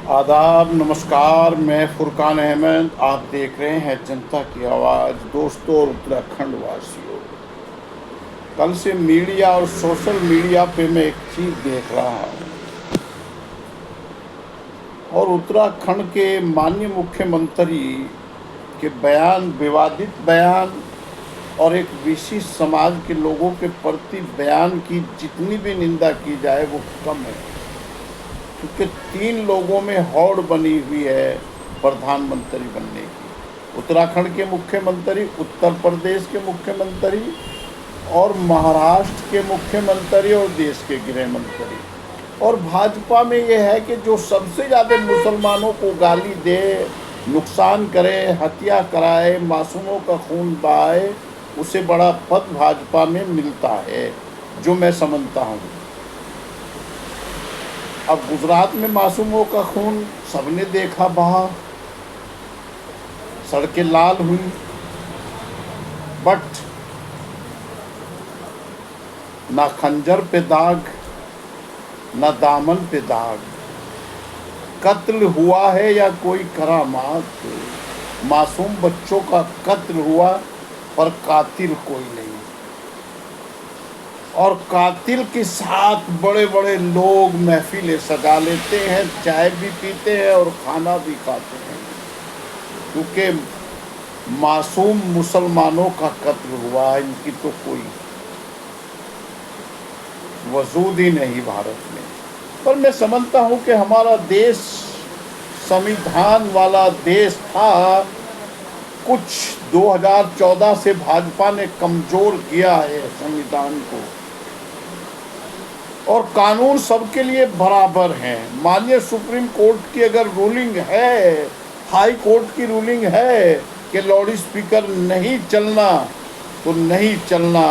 आदाब, नमस्कार। मैं फुरकान अहमद, आप देख रहे हैं जनता की आवाज़। दोस्तों और उत्तराखंड वासियों, कल से मीडिया और सोशल मीडिया पे मैं एक चीज़ देख रहा हूँ, और उत्तराखंड के माननीय मुख्यमंत्री के बयान, विवादित बयान और एक विशिष्ट समाज के लोगों के प्रति बयान की जितनी भी निंदा की जाए वो कम है, क्योंकि 3 लोगों में होड़ बनी हुई है प्रधानमंत्री बनने की। उत्तराखंड के मुख्यमंत्री, उत्तर प्रदेश के मुख्यमंत्री और महाराष्ट्र के मुख्यमंत्री और देश के गृह मंत्री। और भाजपा में ये है कि जो सबसे ज़्यादा मुसलमानों को गाली दे, नुकसान करे, हत्या कराए, मासूमों का खून बहाए, उसे बड़ा पद भाजपा में मिलता है, जो मैं समझता हूँ। अब गुजरात में मासूमों का खून सबने देखा बहा, सड़कें लाल हुई, बट ना खंजर पे दाग, ना दामन पे दाग। कत्ल हुआ है या कोई करामात, मासूम बच्चों का कत्ल हुआ, पर कातिल कोई नहीं। और कातिल के साथ बड़े बड़े लोग महफिलें सजा लेते हैं, चाय भी पीते हैं और खाना भी खाते हैं, क्योंकि मासूम मुसलमानों का कत्ल हुआ है। इनकी तो कोई वजूद ही नहीं भारत में। पर मैं समझता हूँ कि हमारा देश संविधान वाला देश था। कुछ 2014 से भाजपा ने कमज़ोर किया है संविधान को, और कानून सबके लिए बराबर हैं। माननीय सुप्रीम कोर्ट की अगर रूलिंग है, हाई कोर्ट की रूलिंग है कि लाउड स्पीकर नहीं चलना, तो नहीं चलना।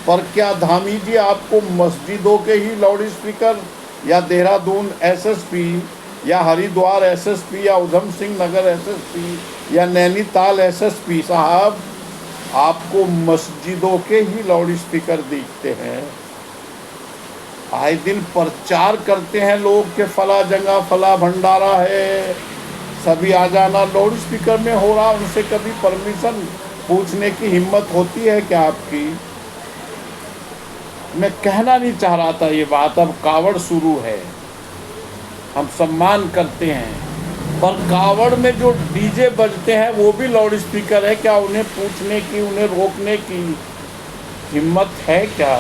पर क्या धामी जी आपको मस्जिदों के ही लाउड स्पीकर, या देहरादून एसएसपी, या हरिद्वार एसएसपी, या उधम सिंह नगर एसएसपी, या नैनीताल एसएसपी साहब, आपको मस्जिदों के ही लाउड स्पीकर दिखते हैं? आए दिन प्रचार करते हैं लोग कि फला जगह फला भंडारा है, सभी आ जाना। लाउड स्पीकर में हो रहा, उनसे कभी परमिशन पूछने की हिम्मत होती है क्या आपकी? मैं कहना नहीं चाह रहा था ये बात। अब कावड़ शुरू है, हम सम्मान करते हैं, पर कावड़ में जो डीजे बजते हैं वो भी लाउड स्पीकर है क्या? उन्हें पूछने की, उन्हें रोकने की हिम्मत है क्या?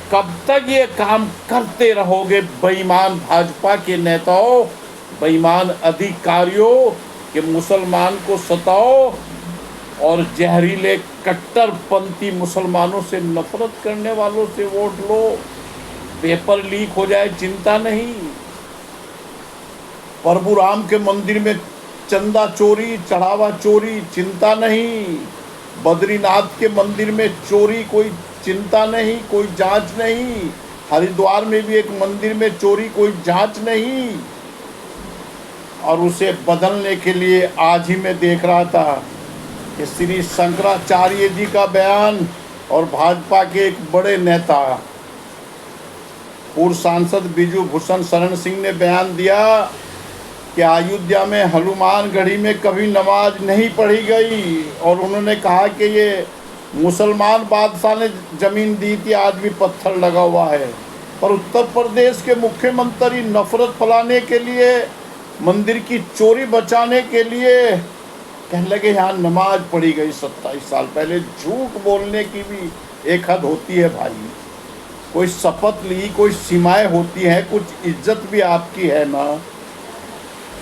कब तक ये काम करते रहोगे बेईमान भाजपा के नेताओं, बेईमान अधिकारियों कि मुसलमान को सताओ और जहरीले कट्टरपंथी मुसलमानों से नफरत करने वालों से वोट लो? पेपर लीक हो जाए चिंता नहीं, प्रभु राम के मंदिर में चंदा चोरी, चढ़ावा चोरी चिंता नहीं, बद्रीनाथ के मंदिर में चोरी कोई चिंता नहीं, कोई जांच नहीं, हरिद्वार में भी एक मंदिर में चोरी कोई जांच नहीं। और उसे बदलने के लिए आज ही मैं देख रहा था कि श्री शंकराचार्य जी का बयान, और भाजपा के एक बड़े नेता पूर्व सांसद बिजू भूषण शरण सिंह ने बयान दिया कि अयोध्या में हनुमान गढ़ी में कभी नमाज नहीं पढ़ी गई, और उन्होंने कहा कि ये मुसलमान बादशाह ने ज़मीन दी थी, आज भी पत्थर लगा हुआ है। पर उत्तर प्रदेश के मुख्यमंत्री नफरत फैलाने के लिए, मंदिर की चोरी बचाने के लिए कहने लगे यहाँ नमाज पढ़ी गई 27 साल पहले। झूठ बोलने की भी एक हद होती है भाई। कोई शपथ ली, कोई सीमाएं होती हैं, कुछ इज्जत भी आपकी है ना।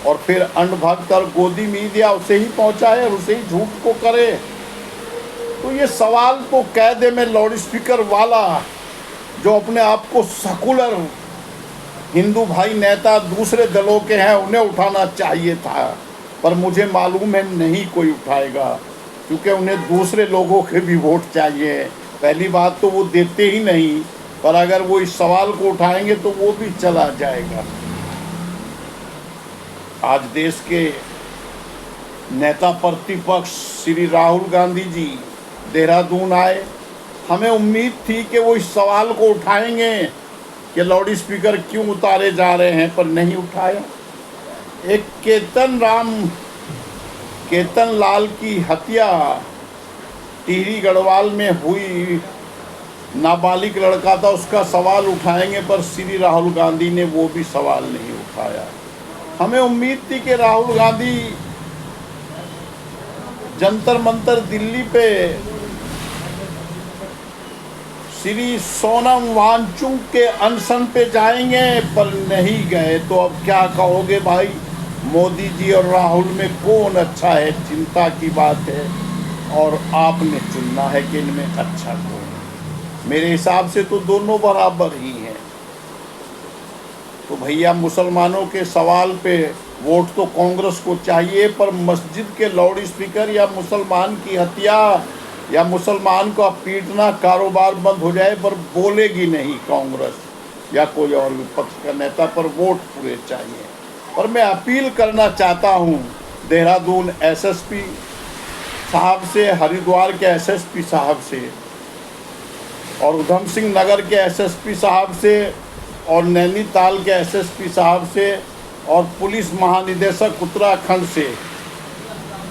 और फिर अंधभक्त और गोदी मीडिया उसे ही पहुंचाए और उसे ही झूठ को करे। तो ये सवाल तो कायदे में लाउड स्पीकर वाला जो अपने आप को सेकुलर हिंदू भाई नेता दूसरे दलों के हैं उन्हें उठाना चाहिए था, पर मुझे मालूम है नहीं कोई उठाएगा, क्योंकि उन्हें दूसरे लोगों के भी वोट चाहिए। पहली बात तो वो देते ही नहीं, पर अगर वो इस सवाल को उठाएंगे तो वो भी चला जाएगा। आज देश के नेता प्रतिपक्ष श्री राहुल गांधी जी देहरादून आए। हमें उम्मीद थी कि वो इस सवाल को उठाएंगे कि लाउड स्पीकर क्यों उतारे जा रहे हैं, पर नहीं उठाया। एक केतन लाल की हत्या टिहरी गढ़वाल में हुई, नाबालिग लड़का था, उसका सवाल उठाएंगे, पर श्री राहुल गांधी ने वो भी सवाल नहीं उठाया। हमें उम्मीद थी कि राहुल गांधी जंतर मंतर दिल्ली पे श्री सोनम वांगचुक के अनशन पे जाएंगे, पर नहीं गए। तो अब क्या कहोगे भाई, मोदी जी और राहुल में कौन अच्छा है, चिंता की बात है, और आपने चुनना है कि इनमें अच्छा कौन है। मेरे हिसाब से तो दोनों बराबर ही हैं। तो भैया मुसलमानों के सवाल पे वोट तो कांग्रेस को चाहिए, पर मस्जिद के लाउड स्पीकर या मुसलमान की हत्या या मुसलमान को पीटना कारोबार बंद हो जाए, पर बोलेगी नहीं कांग्रेस या कोई और विपक्ष का नेता, पर वोट पूरे चाहिए। और मैं अपील करना चाहता हूँ देहरादून एसएसपी साहब से, हरिद्वार के एसएसपी साहब से, और उधम सिंह नगर के एसएसपी साहब से, और नैनीताल के एसएसपी साहब से, और पुलिस महानिदेशक उत्तराखंड से,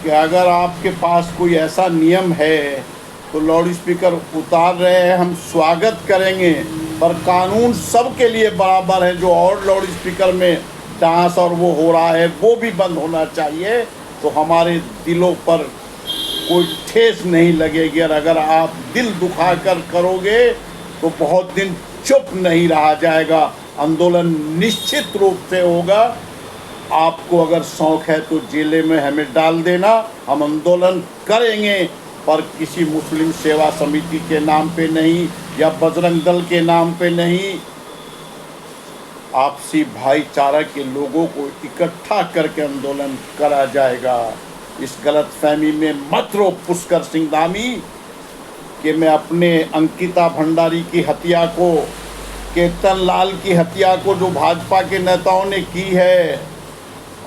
कि अगर आपके पास कोई ऐसा नियम है तो लाउड स्पीकर उतार रहे हैं, हम स्वागत करेंगे, पर कानून सबके लिए बराबर है। जो और लाउड स्पीकर में डांस और वो हो रहा है वो भी बंद होना चाहिए, तो हमारे दिलों पर कोई ठेस नहीं लगेगी। और अगर आप दिल दुखा कर करोगे तो बहुत दिन चुप नहीं रहा जाएगा, आंदोलन निश्चित रूप से होगा। आपको अगर शौक़ है तो जेले में हमें डाल देना, हम आंदोलन करेंगे, पर किसी मुस्लिम सेवा समिति के नाम पे नहीं या बजरंग दल के नाम पे नहीं। आपसी भाईचारा के लोगों को इकट्ठा करके आंदोलन करा जाएगा। इस गलतफहमी में मत रहो पुष्कर सिंह धामी कि मैं अपने अंकिता भंडारी की हत्या को, केतन लाल की हत्या को जो भाजपा के नेताओं ने की है,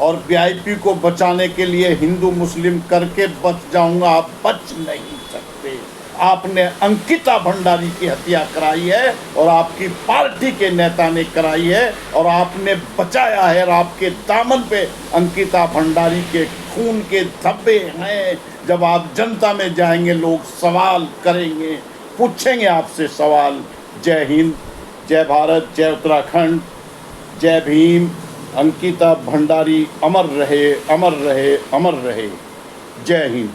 और वीआईपी को बचाने के लिए हिंदू मुस्लिम करके बच जाऊंगा। आप बच नहीं सकते। आपने अंकिता भंडारी की हत्या कराई है और आपकी पार्टी के नेता ने कराई है, और आपने बचाया है, और आपके दामन पे अंकिता भंडारी के खून के धब्बे हैं। जब आप जनता में जाएंगे लोग सवाल करेंगे, पूछेंगे आपसे सवाल। जय हिंद, जय भारत, जय उत्तराखंड, जय भीम। अंकिता भंडारी अमर रहे, अमर रहे, अमर रहे। जय हिंद।